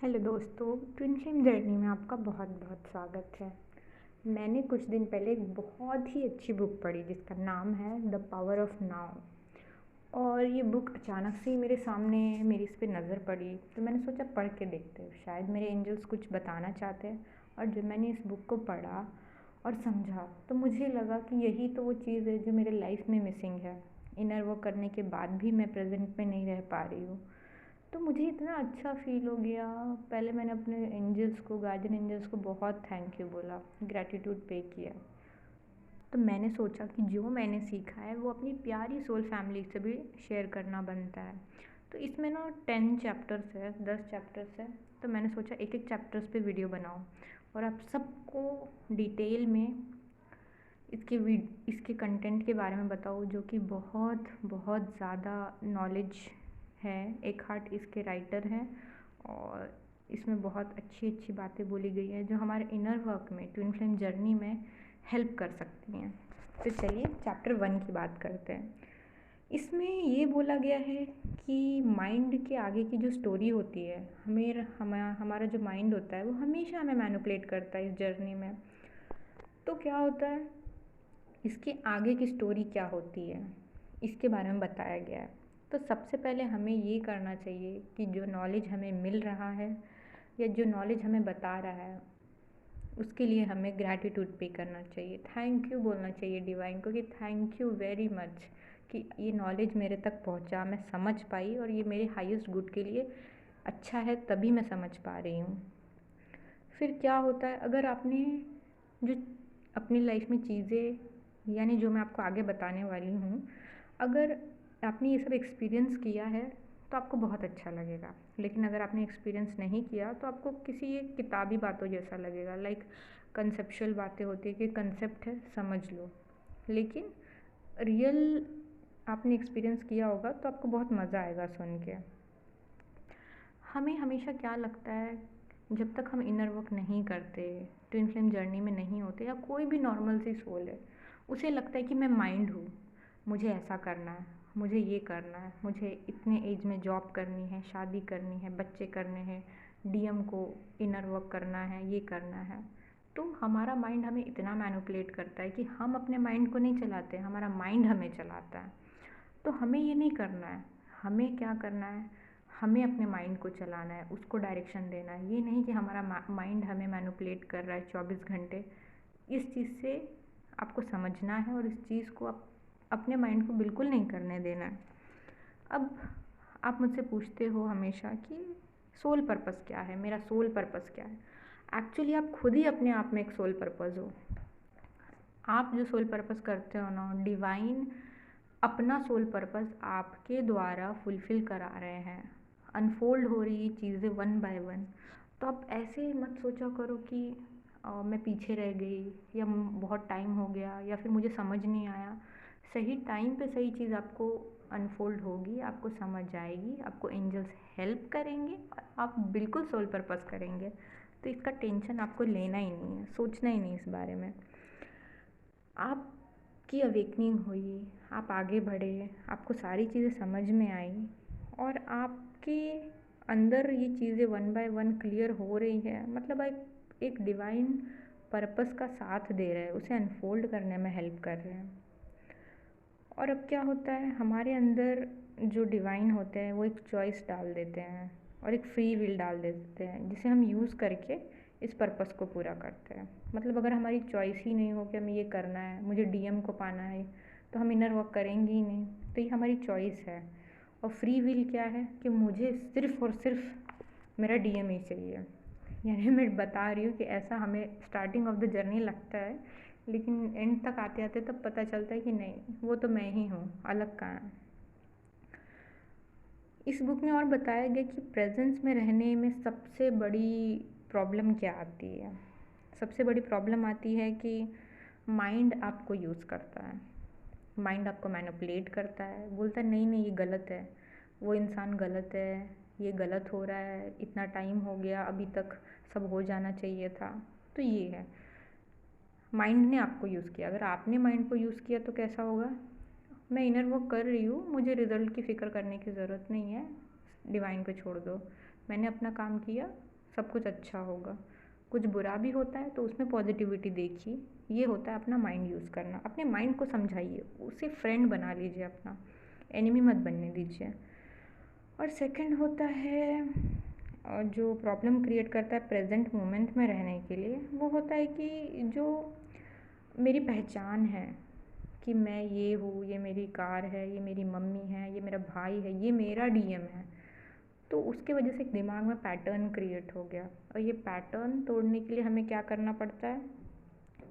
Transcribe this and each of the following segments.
Hello दोस्तों, twin flame journey में आपका बहुत बहुत स्वागत है। मैंने कुछ दिन पहले एक बहुत ही अच्छी बुक पढ़ी जिसका नाम है द पावर ऑफ नाउ। और ये बुक अचानक से ही मेरे सामने मेरी इस पे नज़र पड़ी, तो मैंने सोचा पढ़ के देखते हैं, शायद मेरे एंजल्स कुछ बताना चाहते हैं। और जब मैंने इस बुक को पढ़ा और समझा तो मुझे लगा कि यही तो वो चीज़ है जो मेरे लाइफ में मिसिंग है। इनर वर्क करने के बाद भी मैं प्रेजेंट में नहीं रह पा रही हूँ। तो मुझे इतना अच्छा फ़ील हो गया। पहले मैंने अपने एंजल्स को, गार्जियन एंजल्स को बहुत थैंक यू बोला, ग्रैटिट्यूड पे किया। तो मैंने सोचा कि जो मैंने सीखा है वो अपनी प्यारी सोल फैमिली से भी शेयर करना बनता है। तो इसमें ना 10 चैप्टर्स है, 10 चैप्टर्स है। तो मैंने सोचा एक एक चैप्टर्स पे वीडियो बनाऊँ और आप सबको डिटेल में इसके कंटेंट के बारे में बताओ, जो कि बहुत बहुत ज़्यादा नॉलेज है। एक हार्ट इसके राइटर हैं और इसमें बहुत अच्छी अच्छी बातें बोली गई हैं जो हमारे इनर वर्क में, ट्विन फ्लेम जर्नी में हेल्प कर सकती हैं। तो चलिए चैप्टर 1 की बात करते हैं। इसमें ये बोला गया है कि माइंड के आगे की जो स्टोरी होती है, हमारा जो माइंड होता है वो हमेशा हमें मैनिपुलेट करता है इस जर्नी में। तो क्या होता है, इसके आगे की स्टोरी क्या होती है, इसके बारे में बताया गया है। तो सबसे पहले हमें ये करना चाहिए कि जो नॉलेज हमें मिल रहा है या जो नॉलेज हमें बता रहा है, उसके लिए हमें ग्रैटिट्यूड पे करना चाहिए, थैंक यू बोलना चाहिए डिवाइन को कि थैंक यू वेरी मच कि ये नॉलेज मेरे तक पहुंचा, मैं समझ पाई और ये मेरे हाईएस्ट गुड के लिए अच्छा है, तभी मैं समझ पा रही हूँ। फिर क्या होता है, अगर आपने जो अपनी लाइफ में चीज़ें, यानी जो मैं आपको आगे बताने वाली हूँ, अगर आपने ये सब एक्सपीरियंस किया है तो आपको बहुत अच्छा लगेगा। लेकिन अगर आपने एक्सपीरियंस नहीं किया तो आपको किसी एक किताबी बातों जैसा लगेगा। लाइक कंसेप्चुअल बातें होती है कि कंसेप्ट है, समझ लो। लेकिन रियल आपने एक्सपीरियंस किया होगा तो आपको बहुत मज़ा आएगा सुन के। हमें हमेशा क्या लगता है, जब तक हम इनर वर्क नहीं करते, ट्विन फ्लेम जर्नी में नहीं होते, या कोई भी नॉर्मल सी सोल है, उसे लगता है कि मैं माइंड हूँ, मुझे ऐसा करना है, मुझे ये करना है, मुझे इतने एज में जॉब करनी है, शादी करनी है, बच्चे करने हैं, डीएम को इनर वर्क करना है, ये करना है। तो हमारा माइंड हमें इतना मैनिपुलेट करता है कि हम अपने माइंड को नहीं चलाते, हमारा माइंड हमें चलाता है। तो हमें ये नहीं करना है। हमें क्या करना है, हमें अपने माइंड को चलाना है, उसको डायरेक्शन देना है। ये नहीं कि हमारा माइंड हमें मैनिपुलेट कर रहा है 24 घंटे। इस चीज़ से आपको समझना है और इस चीज़ को अपने माइंड को बिल्कुल नहीं करने देना है। अब आप मुझसे पूछते हो हमेशा कि सोल पर्पस क्या है, मेरा सोल पर्पस क्या है। एक्चुअली आप खुद ही अपने आप में एक सोल पर्पस हो। आप जो सोल पर्पस करते हो ना, डिवाइन अपना सोल पर्पस आपके द्वारा फुलफ़िल करा रहे हैं। अनफोल्ड हो रही चीज़ें वन बाय वन। तो आप ऐसे मत सोचा करो कि मैं पीछे रह गई, या बहुत टाइम हो गया, या फिर मुझे समझ नहीं आया। सही टाइम पे सही चीज़ आपको अनफोल्ड होगी, आपको समझ आएगी, आपको एंजल्स हेल्प करेंगे और आप बिल्कुल सोल पर्पस करेंगे। तो इसका टेंशन आपको लेना ही नहीं है, सोचना ही नहीं इस बारे में। आपकी अवेकनिंग हुई, आप आगे बढ़े, आपको सारी चीज़ें समझ में आई और आपके अंदर ये चीज़ें वन बाय वन क्लियर हो रही है। मतलब आप एक डिवाइन पर्पस का साथ दे रहे हैं, उसे अनफोल्ड करने में हेल्प कर रहे हैं। और अब क्या होता है, हमारे अंदर जो डिवाइन होते हैं वो एक चॉइस डाल देते हैं और एक फ्री विल डाल देते हैं, जिसे हम यूज़ करके इस पर्पस को पूरा करते हैं। मतलब अगर हमारी चॉइस ही नहीं हो कि हमें ये करना है, मुझे डीएम को पाना है, तो हम इनर वर्क करेंगे ही नहीं। तो ये हमारी चॉइस है। और फ्री विल क्या है कि मुझे सिर्फ़ और सिर्फ मेरा डीएम ही चाहिए। यानी मैं बता रही हूँ कि ऐसा हमें स्टार्टिंग ऑफ द जर्नी लगता है, लेकिन एंड तक आते आते तब पता चलता है कि नहीं, वो तो मैं ही हूँ, अलग कहाँ है। इस बुक में और बताया गया कि प्रेजेंस में रहने में सबसे बड़ी प्रॉब्लम क्या आती है। सबसे बड़ी प्रॉब्लम आती है कि माइंड आपको यूज़ करता है, माइंड आपको मैनिपुलेट करता है, बोलता है नहीं नहीं ये गलत है, वो इंसान गलत है, ये गलत हो रहा है, इतना टाइम हो गया, अभी तक सब हो जाना चाहिए था। तो ये है, माइंड ने आपको यूज़ किया। अगर आपने माइंड को यूज़ किया तो कैसा होगा, मैं इनर वर्क कर रही हूँ, मुझे रिज़ल्ट की फ़िक्र करने की ज़रूरत नहीं है, डिवाइन पे छोड़ दो, मैंने अपना काम किया, सब कुछ अच्छा होगा। कुछ बुरा भी होता है तो उसमें पॉजिटिविटी देखिए। ये होता है अपना माइंड यूज़ करना। अपने माइंड को समझाइए, उसे फ्रेंड बना लीजिए, अपना एनिमी मत बनने दीजिए। और सेकंड होता है जो प्रॉब्लम क्रिएट करता है प्रेजेंट मोमेंट में रहने के लिए, वो होता है कि जो मेरी पहचान है कि मैं ये हूँ, ये मेरी कार है, ये मेरी मम्मी है, ये मेरा भाई है, ये मेरा डीएम है, तो उसके वजह से एक दिमाग में पैटर्न क्रिएट हो गया। और ये पैटर्न तोड़ने के लिए हमें क्या करना पड़ता है,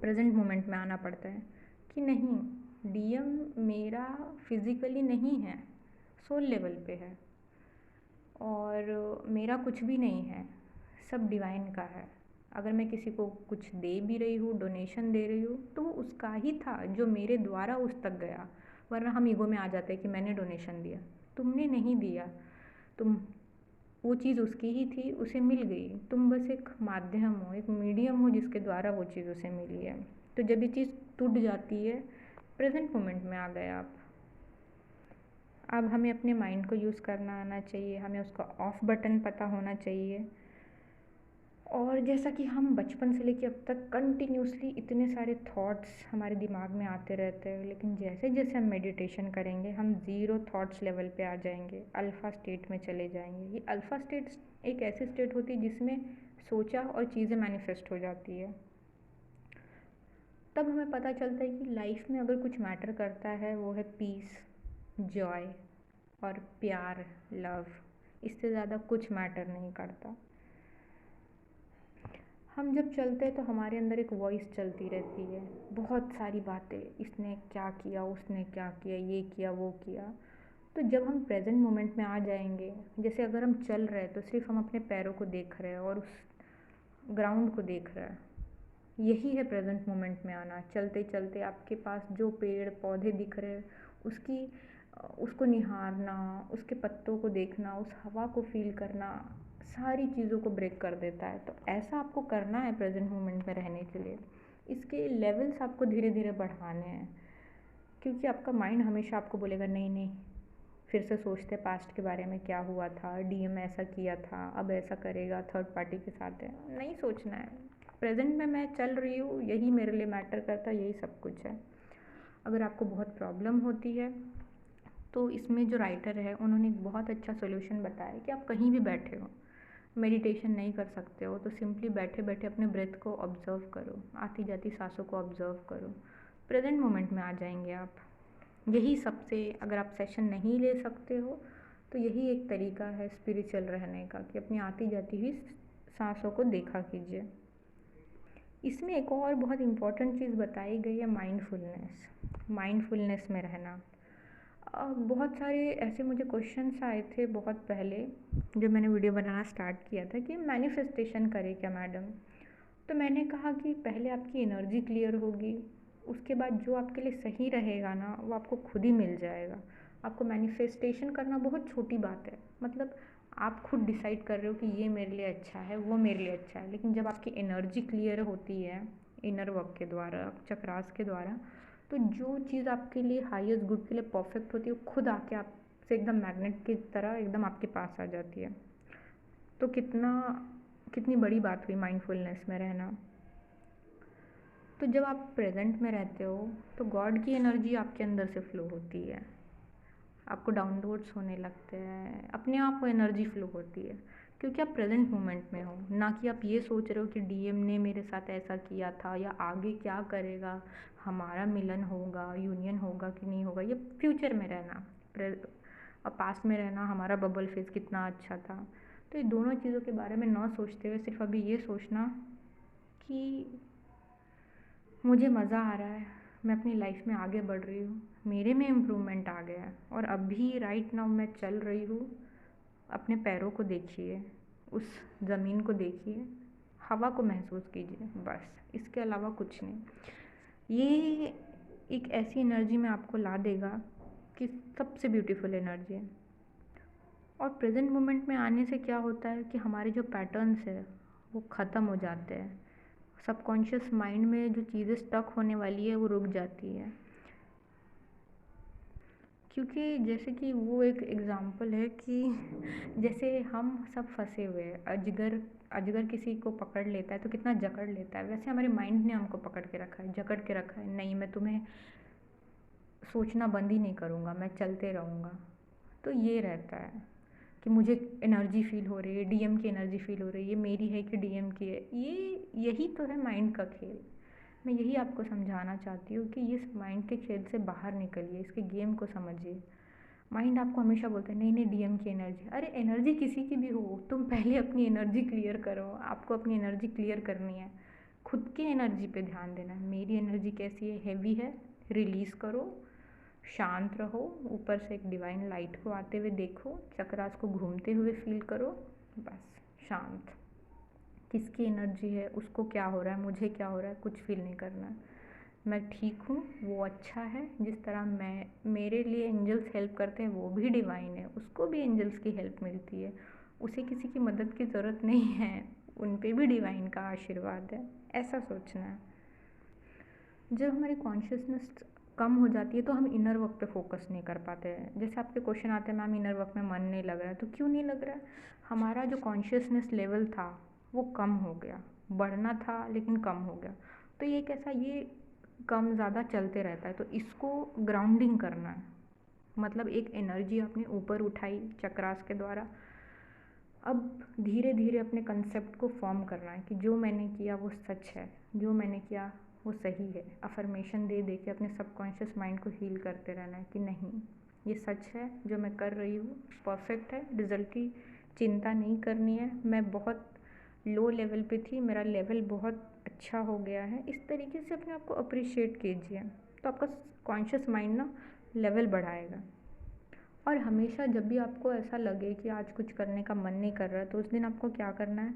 प्रेजेंट मोमेंट में आना पड़ता है कि नहीं, डीएम मेरा फिज़िकली नहीं है, सोल लेवल पे है, और मेरा कुछ भी नहीं है, सब डिवाइन का है। अगर मैं किसी को कुछ दे भी रही हूँ, डोनेशन दे रही हूँ, तो वो उसका ही था जो मेरे द्वारा उस तक गया। वरना हम ईगो में आ जाते हैं कि मैंने डोनेशन दिया, तुमने नहीं दिया, तुम, वो चीज़ उसकी ही थी, उसे मिल गई, तुम बस एक माध्यम हो, एक मीडियम हो जिसके द्वारा वो चीज़ उसे मिली है। तो जब ये चीज़ टूट जाती है, प्रेजेंट मोमेंट में आ गए आप। अब हमें अपने माइंड को यूज़ करना आना चाहिए, हमें उसका ऑफ बटन पता होना चाहिए। और जैसा कि हम बचपन से लेके अब तक कंटिन्यूसली इतने सारे थॉट्स हमारे दिमाग में आते रहते हैं, लेकिन जैसे जैसे हम मेडिटेशन करेंगे हम ज़ीरो थॉट्स लेवल पे आ जाएंगे, अल्फ़ा स्टेट में चले जाएंगे। ये अल्फ़ा स्टेट एक ऐसी स्टेट होती है जिसमें सोचा और चीज़ें मैनिफेस्ट हो जाती है। तब हमें पता चलता है कि लाइफ में अगर कुछ मैटर करता है वो है पीस, जॉय और प्यार, लव। इससे ज़्यादा कुछ मैटर नहीं करता। हम जब चलते हैं तो हमारे अंदर एक वॉइस चलती रहती है, बहुत सारी बातें, इसने क्या किया, उसने क्या किया, ये किया, वो किया। तो जब हम प्रेजेंट मोमेंट में आ जाएंगे, जैसे अगर हम चल रहे हैं तो सिर्फ हम अपने पैरों को देख रहे हैं और उस ग्राउंड को देख रहे हैं, यही है प्रेजेंट मोमेंट में आना। चलते चलते आपके पास जो पेड़ पौधे दिख रहे हैं उसको निहारना, उसके पत्तों को देखना, उस हवा को फील करना, सारी चीज़ों को ब्रेक कर देता है। तो ऐसा आपको करना है प्रेजेंट मोमेंट में रहने के लिए। इसके लेवल्स आपको धीरे धीरे बढ़ाने हैं, क्योंकि आपका माइंड हमेशा आपको बोलेगा नहीं नहीं, फिर से सोचते पास्ट के बारे में, क्या हुआ था, डीएम ऐसा किया था, अब ऐसा करेगा, थर्ड पार्टी के साथ है। नहीं सोचना है, प्रेजेंट में मैं चल रही हूँ, यही मेरे लिए मैटर करता है, यही सब कुछ है। अगर आपको बहुत प्रॉब्लम होती है तो इसमें जो राइटर है उन्होंने एक बहुत अच्छा सोल्यूशन बताया कि आप कहीं भी बैठे हो, मेडिटेशन नहीं कर सकते हो तो सिंपली बैठे बैठे अपने ब्रेथ को ऑब्ज़र्व करो, आती जाती सांसों को ऑब्ज़र्व करो, प्रेजेंट मोमेंट में आ जाएंगे आप। यही सबसे, अगर आप सेशन नहीं ले सकते हो तो यही एक तरीका है स्पिरिचुअल रहने का, कि अपनी आती जाती हुई सांसों को देखा कीजिए। इसमें एक और बहुत इम्पॉर्टेंट चीज़ बताई गई है, माइंडफुलनेस। माइंडफुलनेस में रहना। बहुत सारे ऐसे मुझे क्वेश्चंस आए थे बहुत पहले जब मैंने वीडियो बनाना स्टार्ट किया था कि मैनिफेस्टेशन करें क्या मैडम। तो मैंने कहा कि पहले आपकी एनर्जी क्लियर होगी, उसके बाद जो आपके लिए सही रहेगा ना वो आपको खुद ही मिल जाएगा। आपको मैनिफेस्टेशन करना बहुत छोटी बात है, मतलब आप खुद डिसाइड कर रहे हो कि ये मेरे लिए अच्छा है, वो मेरे लिए अच्छा है। लेकिन जब आपकी एनर्जी क्लियर होती है इनर वर्क के द्वारा, चक्रास के द्वारा, तो जो चीज़ आपके लिए हाईएस्ट गुड के लिए परफेक्ट होती है वो खुद आके आपसे एकदम मैग्नेट की तरह एकदम आपके पास आ जाती है। तो कितनी बड़ी बात हुई माइंडफुलनेस में रहना। तो जब आप प्रेजेंट में रहते हो तो गॉड की एनर्जी आपके अंदर से फ्लो होती है, आपको डाउनलोड्स होने लगते हैं, अपने आप वो एनर्जी फ्लो होती है, क्योंकि आप प्रेजेंट मोमेंट में हो, ना कि आप ये सोच रहे हो कि डीएम ने मेरे साथ ऐसा किया था या आगे क्या करेगा, हमारा मिलन होगा, यूनियन होगा कि नहीं होगा। ये फ्यूचर में रहना और पास्ट में रहना, हमारा बबल फेज कितना अच्छा था। तो ये दोनों चीज़ों के बारे में ना सोचते हुए सिर्फ अभी ये सोचना कि मुझे मज़ा आ रहा है, मैं अपनी लाइफ में आगे बढ़ रही हूँ, मेरे में इम्प्रूवमेंट आ गया है, और अभी राइट नाउ मैं चल रही हूँ। अपने पैरों को देखिए, उस ज़मीन को देखिए, हवा को महसूस कीजिए, बस इसके अलावा कुछ नहीं। ये एक ऐसी एनर्जी में आपको ला देगा कि सबसे ब्यूटीफुल एनर्जी है। और प्रेजेंट मोमेंट में आने से क्या होता है कि हमारे जो पैटर्न्स है वो ख़त्म हो जाते हैं, सबकॉन्शियस माइंड में जो चीज़ें स्टक होने वाली है वो रुक जाती है। क्योंकि जैसे कि वो एक एग्ज़ाम्पल है कि जैसे हम सब फँसे हुए हैं, अजगर अजगर किसी को पकड़ लेता है तो कितना जकड़ लेता है, वैसे हमारे माइंड ने हमको पकड़ के रखा है, जकड़ के रखा है। नहीं, मैं तुम्हें सोचना बंद ही नहीं करूँगा, मैं चलते रहूँगा। तो ये रहता है कि मुझे एनर्जी फ़ील हो रही है, डीएम की एनर्जी फ़ील हो रही है, ये मेरी है कि डीएम की है। यही तो है माइंड का खेल। मैं यही आपको समझाना चाहती हूँ कि इस माइंड के खेल से बाहर निकलिए, इसके गेम को समझिए। माइंड आपको हमेशा बोलता है नहीं नहीं, डीएम की एनर्जी, अरे एनर्जी किसी की भी हो, तुम पहले अपनी एनर्जी क्लियर करो। आपको अपनी एनर्जी क्लियर करनी है, खुद की एनर्जी पे ध्यान देना है। मेरी एनर्जी कैसी है, हैवी है, रिलीज़ करो, शांत रहो, ऊपर से एक डिवाइन लाइट को आते हुए देखो, चक्रास को घूमते हुए फील करो, बस शांत। किसकी एनर्जी है, उसको क्या हो रहा है, मुझे क्या हो रहा है, कुछ फील नहीं करना है। मैं ठीक हूँ, वो अच्छा है। जिस तरह मेरे लिए एंजल्स हेल्प करते हैं, वो भी डिवाइन है, उसको भी एंजल्स की हेल्प मिलती है। उसे किसी की मदद की ज़रूरत नहीं है, उन पे भी डिवाइन का आशीर्वाद है। ऐसा सोचना है। जब हमारी कॉन्शियसनेस कम हो जाती है तो हम इनर वर्क पे फोकस नहीं कर पाते हैं। जैसे आपके क्वेश्चन आते हैं मैम इनर वर्क में मन नहीं लग रहा है, तो क्यों नहीं लग रहा है? हमारा जो कॉन्शियसनेस लेवल था वो कम हो गया, बढ़ना था लेकिन कम हो गया। तो ये कैसा, ये कम ज़्यादा चलते रहता है, तो इसको ग्राउंडिंग करना है। मतलब एक एनर्जी आपने ऊपर उठाई चक्रास के द्वारा, अब धीरे धीरे अपने कंसेप्ट को फॉर्म करना है कि जो मैंने किया वो सच है, जो मैंने किया वो सही है। अफर्मेशन दे दे के अपने सबकॉन्शियस माइंड को हील करते रहना है कि नहीं, ये सच है, जो मैं कर रही हूँ परफेक्ट है, रिज़ल्ट की चिंता नहीं करनी है। मैं बहुत लो लेवल पे थी, मेरा लेवल बहुत अच्छा हो गया है। इस तरीके से अपने आप को अप्रिशिएट कीजिए, तो आपका कॉन्शियस माइंड ना लेवल बढ़ाएगा। और हमेशा जब भी आपको ऐसा लगे कि आज कुछ करने का मन नहीं कर रहा, तो उस दिन आपको क्या करना है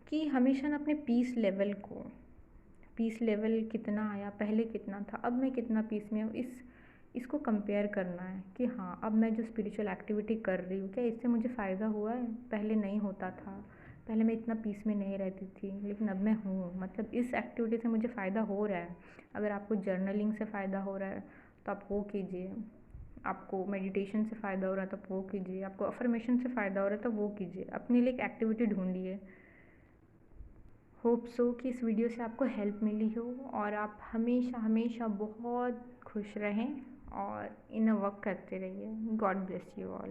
कि हमेशा ना अपने पीस लेवल कितना आया, पहले कितना था, अब मैं कितना पीस में हूँ, इसको कंपेयर करना है कि हाँ, अब मैं जो स्पिरिचुअल एक्टिविटी कर रही हूँ क्या इससे मुझे फ़ायदा हुआ है? पहले नहीं होता था, पहले मैं इतना पीस में नहीं रहती थी, लेकिन अब मैं हूँ। मतलब इस एक्टिविटी से मुझे फ़ायदा हो रहा है। अगर आपको जर्नलिंग से फ़ायदा हो रहा है तो आप वो कीजिए, आपको मेडिटेशन से फ़ायदा हो रहा है तो वो कीजिए, आपको अफर्मेशन से फ़ायदा हो रहा है तो वो कीजिए। अपने लिए एक एक्टिविटी ढूंढिए। होप सो कि इस वीडियो से आपको हेल्प मिली हो और आप हमेशा हमेशा बहुत खुश रहें और इनर वर्क करते रहिए। God bless you all.